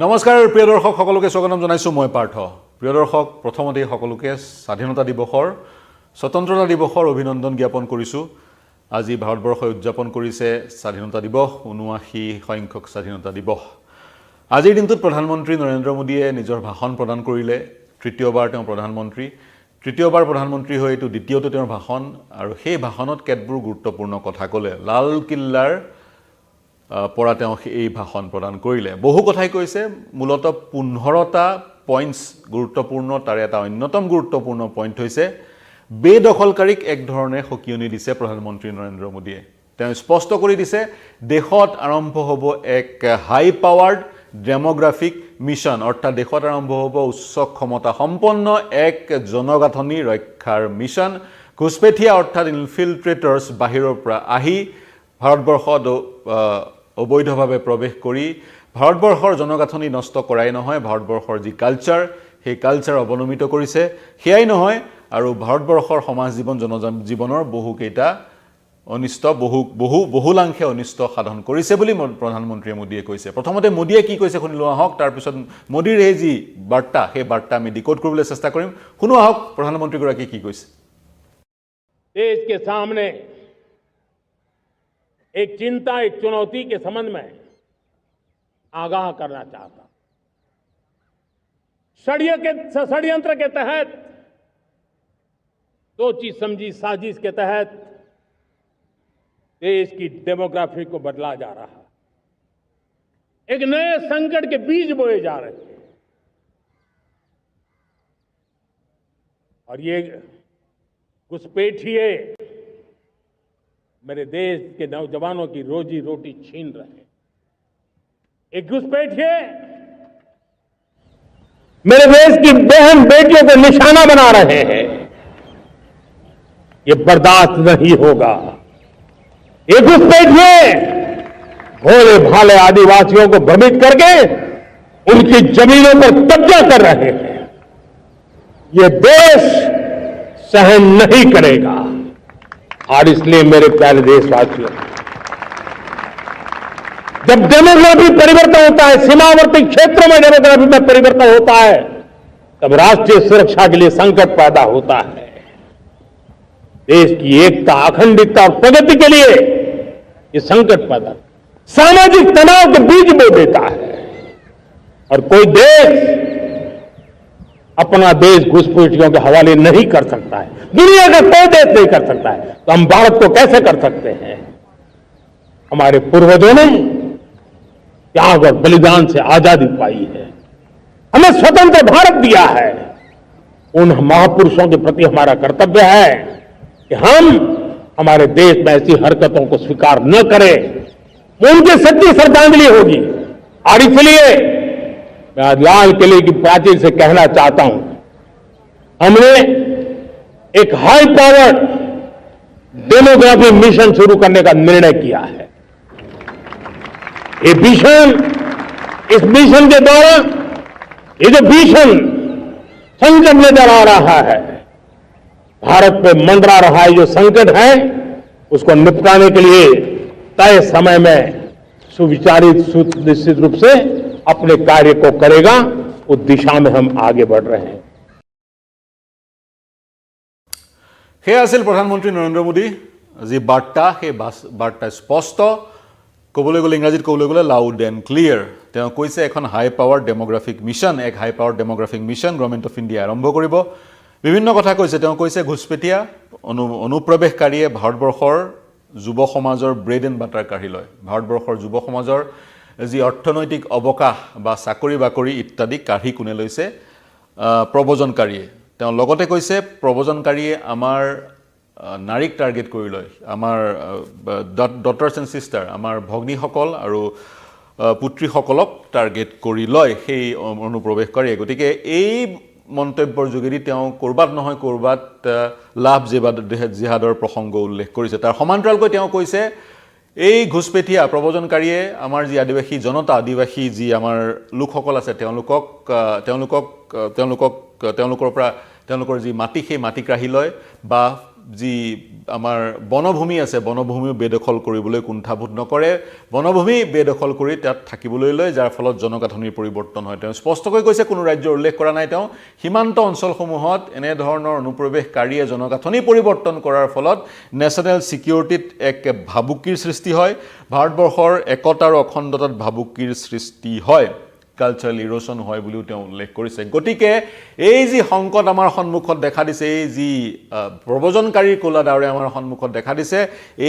নমস্কাৰ প্ৰিয় দৰ্শক সকলোকে স্বাগতম জনাইছো মই পাৰ্থ প্ৰিয় দৰ্শক প্ৰথমতে সকলোকে স্বাধীনতা দিৱসৰ স্বতন্ত্ৰতা দিৱসৰ অভিনন্দন জ্ঞাপন কৰিছো আজি ভাৰতবৰ্ষই উদযাপন কৰিছে স্বাধীনতা দিৱস ৭৯ সংখ্যক স্বাধীনতা দিৱস আজিৰ দিনটোত প্ৰধানমন্ত্ৰী নৰেন্দ্ৰ মোদীয়ে নিজৰ ভাষণ প্ৰদান কৰিলে তৃতীয়বাৰ তেওঁ প্ৰধানমন্ত্ৰী হৈ এটো দ্বিতীয়টো তেওঁৰ ভাষণ আৰু সেই ভাষণত কেতবোৰ গুৰুত্বপূৰ্ণ কথা ক'লে লাল কিল্লাৰ পৰা তেওঁ এই ভাষণ প্ৰদান কৰিলে বহু কথাই কৈছে মূলত 15টা পইণ্টছ গুৰুত্বপূৰ্ণ তাৰে এটা অন্যতম গুৰুত্বপূৰ্ণ পইণ্ট হৈছে বেদখলকাৰীক এক ধৰণে হকিয়নি দিছে প্ৰধানমন্ত্ৰী নৰেন্দ্ৰ মোদীয়ে তেওঁ স্পষ্ট কৰি দিছে দেশত আৰম্ভ হ'ব এক হাই পাৱাৰ্ড ডেমোগ্ৰাফিক মিছন অৰ্থাৎ দেশত আৰম্ভ হ'ব উচ্চ ক্ষমতা সম্পন্ন এক জনগাঁথনি ৰক্ষাৰ মিছন ঘুসপেঠিয়া অৰ্থাৎ ইনফিল্ট্ৰেটৰ্ছ বাহিৰৰ পৰা আহি ভাৰতবৰ্ষত অবৈধভাৱে প্ৰৱেশ কৰি ভাৰতবৰ্ষৰ জনগাঁথনি নষ্ট কৰাই নহয় ভাৰতবৰ্ষৰ যি কালচাৰ সেই কালচাৰ অৱনমিত কৰিছে হেয়াই নহয় আৰু ভাৰতবৰ্ষৰ সমাজ জীৱন জনজীৱনৰ বহুকেইটা অনিষ্ট বহুলাংশে অনিষ্ট সাধন কৰিছে বুলি প্ৰধানমন্ত্ৰী মোদীয়ে কৈছে প্ৰথমতে মোদীয়ে কি কৈছে শুনিলো আহক তাৰ পিছত মোদীৰ এই যি বাৰ্তা সেই বাৰ্তা আমি ডিকোড কৰিবলৈ চেষ্টা কৰিম শুনো আহক প্ৰধানমন্ত্ৰী গৰাকী কি কৈছে देश के सामने एक चिंता एक चुनौती के संबंध में आगाह करना चाहता षड्यंत्र के तहत सोची समझी साजिश के तहत देश की डेमोग्राफी को बदला जा रहा है एक नए संकट के बीज बोए जा रहे हैं और ये घुसपैठिए मेरे देश के नौजवानों की रोजी रोटी छीन रहे हैं एक घुसपैठिए मेरे देश की बहन बेटियों को निशाना बना रहे हैं ये बर्दाश्त नहीं होगा ये घुसपैठिए भोले भाले आदिवासियों को भ्रमित करके उनकी जमीनों पर कब्जा कर रहे हैं ये देश सहन नहीं करेगा और इसलिए मेरे प्यारे देशवासियों जब डेमोग्राफी परिवर्तन होता है सीमावर्ती क्षेत्रों में डेमोग्राफी में परिवर्तन होता है तब राष्ट्रीय सुरक्षा के लिए संकट पैदा होता है देश की एकता अखंडता और प्रगति के लिए ये संकट पैदा सामाजिक तनाव के बीज बो देता है और कोई देश अपना देश घुसपैठियों के हवाले नहीं कर सकता है दुनिया का कोई देश नहीं कर सकता है तो हम भारत को कैसे कर सकते हैं हमारे पूर्वजों ने त्याग और बलिदान से आजादी पाई है हमें स्वतंत्र भारत दिया है उन महापुरुषों के प्रति हमारा कर्तव्य है कि हम हमारे देश में ऐसी हरकतों को स्वीकार न करें उनकी सच्ची श्रद्धांजलि होगी और इसलिए मैं आज लाल किले की प्राचीर से कहना चाहता हूं हमने एक हाई पावर डेमोग्राफी मिशन शुरू करने का निर्णय किया है ये मिशन इस मिशन के द्वारा ये जो भीषण संकट नजर आ रहा है भारत पे मंडरा रहा है जो संकट है उसको निपटाने के लिए तय समय में सुविचारित सुनिश्चित रूप से अपने कार्य को करेगा उस दिशा में हम आगे बढ़ रहे हैं हे আছিল প্ৰধানমন্ত্ৰী নৰেন্দ্ৰ মোদী যি বাৰ্তা সেই বাৰ্তা স্পষ্ট ক'বলৈ গ'লে ইংৰাজীত ক'বলৈ গ'লে লাউড এণ্ড ক্লিয়াৰ তেওঁ কৈছে এখন হাই পাৱাৰ ডেমোগ্ৰাফিক মিছন এক high power demographic mission government of India আৰম্ভ কৰিব বিভিন্ন কথা কৈছে তেওঁ কৈছে ঘুসপেঠিয়া অনুপ্ৰৱেশকাৰীয়ে ভাৰতবৰ্ষৰ যুৱ সমাজৰ ব্ৰেড এণ্ড বাটাৰ কাঢ়ি লয় ভাৰতবৰ্ষৰ যুৱ সমাজৰ যি অৰ্থনৈতিক অৱকাশ বা চাকৰি বাকৰি ইত্যাদি কাঢ়ি কোনে লৈছে প্ৰবজনকাৰীয়ে তেওঁ লগতে কৈছে প্ৰবজনকাৰীয়ে আমাৰ নাৰীক টাৰ্গেট কৰি লয় আমাৰ ডটাৰ্ছ এণ্ড সিষ্টাৰ আমাৰ ভগ্নীসকল আৰু পুত্ৰীসকলক টাৰ্গেট কৰি লয় সেই অনুপ্ৰৱেশকাৰীয়ে গতিকে এই মন্তব্যৰ যোগেদি তেওঁ কৰবাত নহয় কৰবাত লাভ জিহাদৰ প্ৰসংগ উল্লেখ কৰিছে তাৰ সমান্তৰালকৈ তেওঁ কৈছে এই ঘুসপেঠিয়া প্ৰবজনকাৰীয়ে আমাৰ যি আদিবাসী জনতা আদিবাসী যি আমাৰ লোকসকল আছে তেওঁলোকৰ পৰা তেওঁলোকৰ যি মাটি সেই মাটি কাঢ়ি লয় বা যি আমাৰ বনভূমি আছে বনভূমি বেদখল কৰিবলৈ কুণ্ঠাবোধ নকৰে বনভূমি বেদখল কৰি তাত থাকিবলৈ লয় যাৰ ফলত জনগাঁথনিৰ পৰিৱৰ্তন হয় তেওঁ স্পষ্টকৈ কৈছে কোনো ৰাজ্যৰ উল্লেখ কৰা নাই তেওঁ সীমান্ত অঞ্চলসমূহত এনে ধৰণৰ অনুপ্ৰৱেশকাৰীয়ে জনগাঁথনি পৰিৱৰ্তন কৰাৰ ফলত নেশ্যনেল সিকিউৰিটিত এক ভাবুকিৰ সৃষ্টি হয় ভাৰতবৰ্ষৰ একতা আৰু অখণ্ডতাত ভাবুকিৰ সৃষ্টি হয় কালচাৰেল ইৰোশন হয় বুলিও তেওঁ উল্লেখ কৰিছে গতিকে এই যি সংকট আমাৰ সন্মুখত দেখা দিছে এই যি প্ৰবজনকাৰী কোলা ডাৱৰে আমাৰ সন্মুখত দেখা দিছে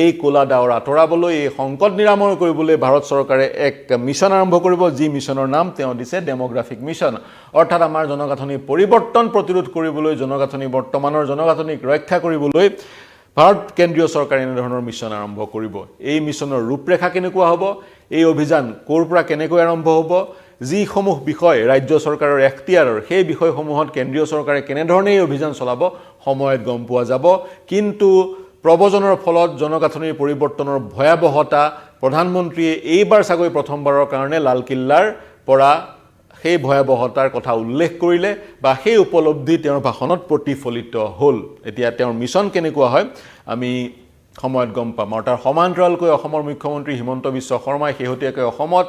এই কোলা ডাৱৰ আঁতৰাবলৈ এই সংকট নিৰাময় কৰিবলৈ ভাৰত চৰকাৰে এক মিছন আৰম্ভ কৰিব যি মিছনৰ নাম তেওঁ দিছে ডেমোগ্ৰাফিক মিছন অৰ্থাৎ আমাৰ জনগাঁথনি পৰিৱৰ্তন প্ৰতিৰোধ কৰিবলৈ জনগাঁথনি বৰ্তমানৰ জনগাঁথনিক ৰক্ষা কৰিবলৈ ভাৰত কেন্দ্ৰীয় চৰকাৰে এনে ধৰণৰ মিছন আৰম্ভ কৰিব এই মিছনৰ ৰূপৰেখা কেনেকুৱা হ'ব এই অভিযান ক'ৰ পৰা কেনেকৈ আৰম্ভ হ'ব যিসমূহ বিষয় ৰাজ্য চৰকাৰৰ এখতিয়াৰৰ সেই বিষয়সমূহত কেন্দ্ৰীয় চৰকাৰে কেনেধৰণে এই অভিযান চলাব সময়ত গম পোৱা যাব কিন্তু প্ৰবজনৰ ফলত জনগাঁথনিৰ পৰিৱৰ্তনৰ ভয়াৱহতা প্ৰধানমন্ত্ৰীয়ে এইবাৰ চাগৈ প্ৰথমবাৰৰ কাৰণে লালকিল্লাৰ পৰা সেই ভয়াৱহতাৰ কথা উল্লেখ কৰিলে বা সেই উপলব্ধি তেওঁৰ ভাষণত প্ৰতিফলিত হ'ল এতিয়া তেওঁৰ মিছন কেনেকুৱা হয় আমি সময়ত গম পাম আৰু তাৰ সমান্তৰালকৈ অসমৰ মুখ্যমন্ত্ৰী হিমন্ত বিশ্ব শৰ্মাই শেহতীয়াকৈ অসমত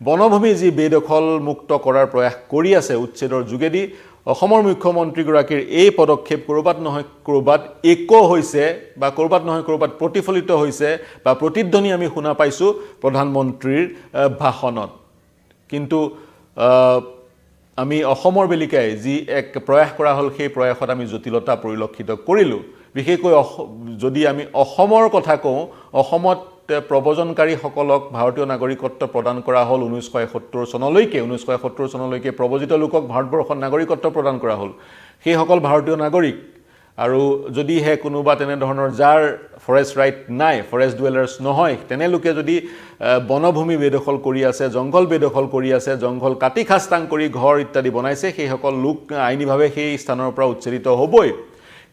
বনভূমি যি বেদখল মুক্ত কৰাৰ প্ৰয়াস কৰি আছে উচ্ছেদৰ যোগেদি অসমৰ মুখ্যমন্ত্ৰীগৰাকীৰ এই পদক্ষেপ কৰবাত নহয় কৰবাত একো হৈছে বা কৰবাত নহয় কৰবাত প্ৰতিফলিত হৈছে বা প্ৰতিধ্বনি আমি শুনা পাইছো প্ৰধানমন্ত্ৰীৰ ভাষণত কিন্তু আমি অসমৰ বেলিকাই যি এক প্ৰয়াস কৰা হ'ল সেই প্ৰয়াসত আমি জটিলতা পৰিলক্ষিত কৰিলোঁ বিশেষকৈ যদি আমি অসমৰ কথা কওঁ অসমত প্ৰবজনকাৰীসকলক ভাৰতীয় নাগৰিকত্ব প্ৰদান কৰা হ'ল 1971 চনলৈকে প্ৰবজিত লোকক ভাৰতবৰ্ষৰ নাগৰিকত্ব প্ৰদান কৰা হ'ল সেইসকল ভাৰতীয় নাগৰিক আৰু যদিহে কোনোবা তেনে ধৰণৰ যাৰ ফৰেষ্ট ৰাইট নাই ফৰেষ্ট ডুৱেলাৰ্ছ নহয় তেনে লোকে যদি বনভূমি বেদখল কৰি আছে জংঘল বেদখল কৰি আছে জংঘল কাটি খাস্তাং কৰি ঘৰ ইত্যাদি বনাইছে সেইসকল লোক আইনীভাৱে সেই স্থানৰ পৰা উচ্ছেদিত হ'বই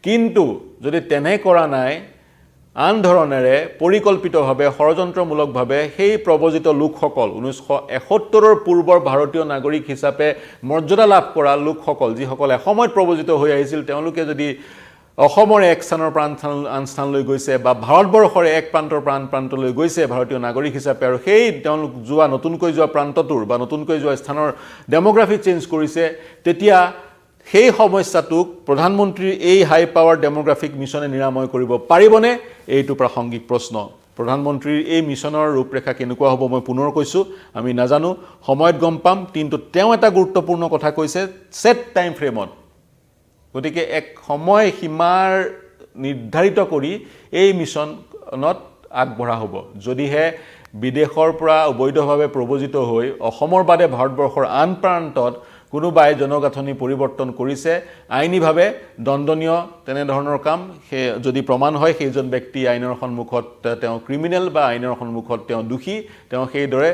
কিন্তু যদি তেনে কৰা নাই আন ধৰণেৰে পৰিকল্পিতভাৱে ষড়যন্ত্ৰমূলকভাৱে সেই প্ৰবজিত লোকসকল 1971 পূৰ্বৰ ভাৰতীয় নাগৰিক হিচাপে মৰ্যাদা লাভ কৰা লোকসকল যিসকল এসময়ত প্ৰবজিত হৈ আহিছিল তেওঁলোকে যদি অসমৰ এক স্থানৰ পৰা আন স্থানলৈ গৈছে বা ভাৰতবৰ্ষৰ এক প্ৰান্তৰ পৰা আন প্ৰান্তলৈ গৈছে ভাৰতীয় নাগৰিক হিচাপে আৰু সেই তেওঁলোক নতুনকৈ যোৱা প্ৰান্তটোৰ বা নতুনকৈ যোৱা স্থানৰ ডেমোগ্ৰাফি চেঞ্জ কৰিছে তেতিয়া সেই সমস্যাটোক প্ৰধানমন্ত্ৰীৰ এই হাই পাৱাৰ ডেমোগ্ৰাফিক মিছনে নিৰাময় কৰিব পাৰিবনে এইটো প্ৰাসংগিক প্ৰশ্ন প্ৰধানমন্ত্ৰীৰ এই মিছনৰ ৰূপৰেখা কেনেকুৱা হ'ব মই পুনৰ কৈছো আমি নাজানো সময়ত গম পাম কিন্তু তেওঁ এটা গুৰুত্বপূৰ্ণ কথা কৈছে সেট টাইম ফ্ৰেমত গতিকে এক সময় সীমাৰ নিৰ্ধাৰিত কৰি এই মিছনত আগবঢ়া হ'ব যদিহে বিদেশৰ পৰা অবৈধভাৱে প্ৰবজিত হৈ অসমৰ বাদে ভাৰতবৰ্ষৰ আন প্ৰান্তত কোনোবাই জনগাঁথনি পৰিৱৰ্তন কৰিছে আইনীভাৱে দণ্ডনীয় তেনে ধৰণৰ কাম যদি প্ৰমাণ হয় সেইজন ব্যক্তি আইনৰ সন্মুখত তেওঁ ক্ৰিমিনেল বা আইনৰ সন্মুখত তেওঁ দোষী তেওঁ সেইদৰে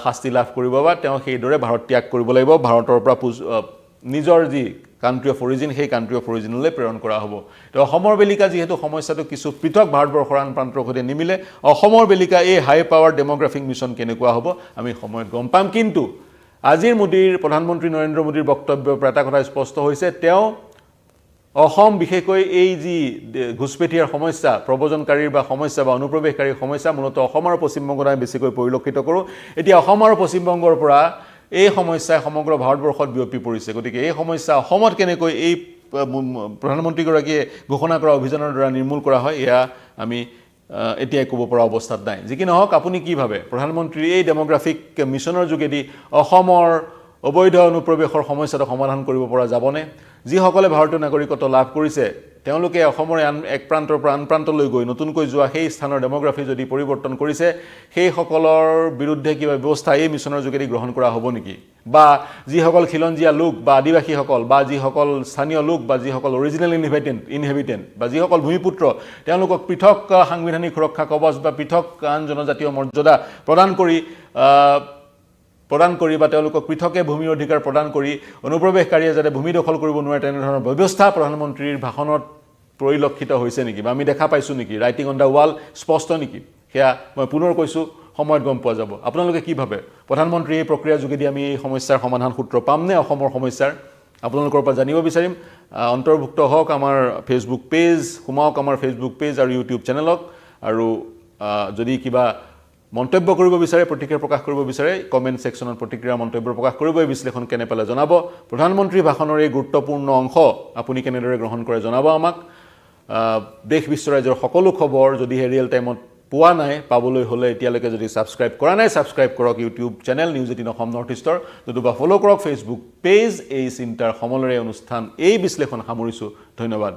শাস্তি লাভ কৰিব বা তেওঁ সেইদৰে ভাৰত ত্যাগ কৰিব লাগিব ভাৰতৰ পৰা নিজৰ যি কান্ট্ৰি অফ অৰিজিন সেই কান্ট্ৰি অফ অৰিজিনলৈ প্ৰেৰণ কৰা হ'ব তো অসমৰ বেলিকা যিহেতু সমস্যাটো কিছু পৃথক ভাৰতবৰ্ষৰ আন প্ৰান্তৰ সৈতে নিমিলে অসমৰ বেলিকা এই হাই পাৱাৰ ডেমোগ্ৰাফিক মিছন কেনেকুৱা হ'ব আমি সময়ত গম পাম কিন্তু আজিৰ প্ৰধানমন্ত্ৰী নৰেন্দ্ৰ মোদীৰ বক্তব্যৰ পৰা এটা কথা স্পষ্ট হৈছে তেওঁ অসম বিশেষকৈ এই যি ঘুষপেঠীয়াৰ সমস্যা প্ৰবজনকাৰীৰ বা সমস্যা বা অনুপ্ৰৱেশকাৰীৰ সমস্যা মূলতঃ অসম আৰু পশ্চিমবংগত আমি বেছিকৈ পৰিলক্ষিত কৰোঁ এতিয়া অসম আৰু পশ্চিমবংগৰ পৰা এই সমস্যাই সমগ্ৰ ভাৰতবৰ্ষত বিয়পি পৰিছে গতিকে এই সমস্যা অসমত কেনেকৈ এই প্ৰধানমন্ত্ৰীগৰাকীয়ে ঘোষণা কৰা অভিযানৰ দ্বাৰা নিৰ্মূল কৰা হয় এয়া আমি এতিয়াই ক'ব পৰা অৱস্থাত নাই যি কি নহওক আপুনি কি ভাবে প্ৰধানমন্ত্ৰীৰ এই ডেমোগ্ৰাফিক মিছনৰ যোগেদি অসমৰ অবৈধ অনুপ্ৰৱেশৰ সমস্যাটো সমাধান কৰিব পৰা যাবনে যিসকলে ভাৰতীয় নাগৰিকত্ব লাভ কৰিছে তেওঁলোকে অসমৰ এক প্ৰান্তৰ পৰা আন প্ৰান্তলৈ গৈ নতুনকৈ যোৱা সেই স্থানৰ ডেমোগ্ৰাফি যদি পৰিৱৰ্তন কৰিছে সেই সকলৰ বিৰুদ্ধে কিবা ব্যৱস্থা এই মিছনৰ যোগেদি গ্ৰহণ কৰা হ'ব নেকি বা যিসকল খিলঞ্জীয়া লোক বা আদিবাসীসকল বা যিসকল স্থানীয় লোক বা যিসকল অৰিজিনেল ইনহেবিটেণ্ট বা যিসকল ভূমিপুত্ৰ তেওঁলোকক পৃথক সাংবিধানিক সুৰক্ষা কৱচ বা পৃথক আন জনজাতীয় মৰ্যাদা প্ৰদান কৰি বা তেওঁলোকক পৃথকে ভূমিৰ অধিকাৰ প্ৰদান কৰি অনুপ্ৰৱেশকাৰীয়ে যাতে ভূমি দখল কৰিব নোৱাৰে তেনে ধৰণৰ ব্যৱস্থা প্ৰধানমন্ত্ৰীৰ ভাষণত পৰিলক্ষিত হৈছে নেকি বা আমি দেখা পাইছো নেকি ৰাইটিং অন দা ৱাল স্পষ্ট নেকি সেয়া মই পুনৰ কৈছো সময়ত গম পোৱা যাব আপোনালোকে কি ভাবে প্ৰধানমন্ত্ৰীৰ এই প্ৰক্ৰিয়াৰ যোগেদি আমি এই সমস্যাৰ সমাধান সূত্ৰ পামনে অসমৰ সমস্যাৰ আপোনালোকৰ পৰা জানিব বিচাৰিম অন্তৰ্ভুক্ত হওক আমাৰ ফেচবুক পেজ, সোমাওক আমাৰ ফেচবুক পেজ আৰু ইউটিউব চেনেলক। আৰু যদি কিবা মন্তব্য কৰিব বিচাৰে, প্ৰতিক্ৰিয়া প্ৰকাশ কৰিব বিচাৰে, কমেণ্ট ছেকশ্যনত প্ৰতিক্ৰিয়া মন্তব্য প্ৰকাশ কৰিব। এই বিশ্লেষণ কেনে পালে জনাব। প্ৰধানমন্ত্ৰী ভাষণৰ এই গুৰুত্বপূৰ্ণ অংশ আপুনি কেনেদৰে গ্ৰহণ কৰে জনাব আমাক। দেশ বিশ্ব ৰাজ্যৰ সকলো খবৰ যদিহে ৰিয়েল টাইমত পোৱা নাই, পাবলৈ হ'লে এতিয়ালৈকে যদি ছাবস্ক্ৰাইব কৰা নাই, ছাবস্ক্ৰাইব কৰক YouTube channel news 18 Assam north ইষ্টৰ, নতুবা ফ'ল' কৰক ফেচবুক পেজ। এই চিন্তাৰ সমলৰে অনুষ্ঠান এই বিশ্লেষণ সামৰিছোঁ। ধন্যবাদ।